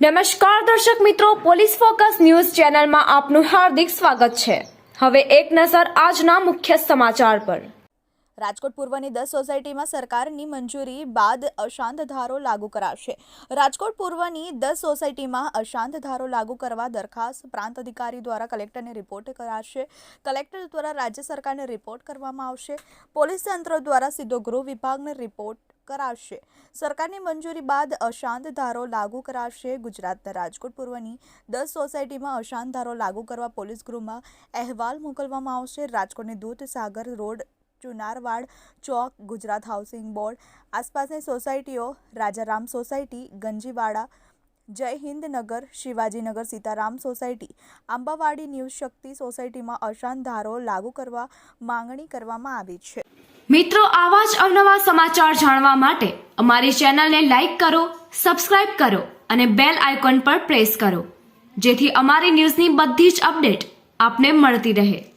નમસ્કાર દર્શક મિત્રો, પોલીસ ફોકસ ન્યૂઝ ચેનલમાં આપનું હાર્દિક સ્વાગત છે। હવે એક નજર આજના મુખ્ય સમાચાર પર। રાજકોટ પૂર્વની 10 સોસાયટીમાં સરકારની મંજૂરી બાદ અશાંત ધારો લાગુ કરાશે। રાજકોટ પૂર્વની 10 સોસાયટીમાં અશાંત ધારો લાગુ કરવા દરખાસ્ત પ્રાંત અધિકારી દ્વારા કલેક્ટરને રિપોર્ટ કરાશે। કલેક્ટર દ્વારા રાજ્ય સરકારને રિપોર્ટ કરવામાં આવશે। પોલીસ તંત્ર દ્વારા સીધો ગૃહ વિભાગને રિપોર્ટ કરાશે। સરકારની મંજૂરી બાદ અશાંત ધારો લાગુ કરાશે। ગુજરાતના રાજકોટ પૂર્વની 10 સોસાયટીમાં અશાંત ધારો લાગુ કરવા પોલીસ ગૃહમાં અહેવાલ મોકલવામાં આવશે। રાજકોટની દૂધસાગર રોડ, ચુનારવાડ ચોક, ગુજરાત હાઉસિંગ બોર્ડ આસપાસની સોસાયટીઓ, રાજારામ સોસાયટી, ગંજીવાડા, જય હિન્દ નગર, શિવાજીનગર, સીતારામ સોસાયટી, આંબાવાડી, ન્યૂ શક્તિ સોસાયટીમાં અશાંત ધારો લાગુ કરવા માંગણી કરવામાં આવી છે। મિત્રો, આવા જ અવનવા સમાચાર જાણવા માટે અમારી ચેનલને લાઈક કરો, સબસ્ક્રાઇબ કરો અને બેલ આઇકોન પર પ્રેસ કરો, જેથી અમારી ન્યૂઝની બધી જ અપડેટ આપને મળતી રહે।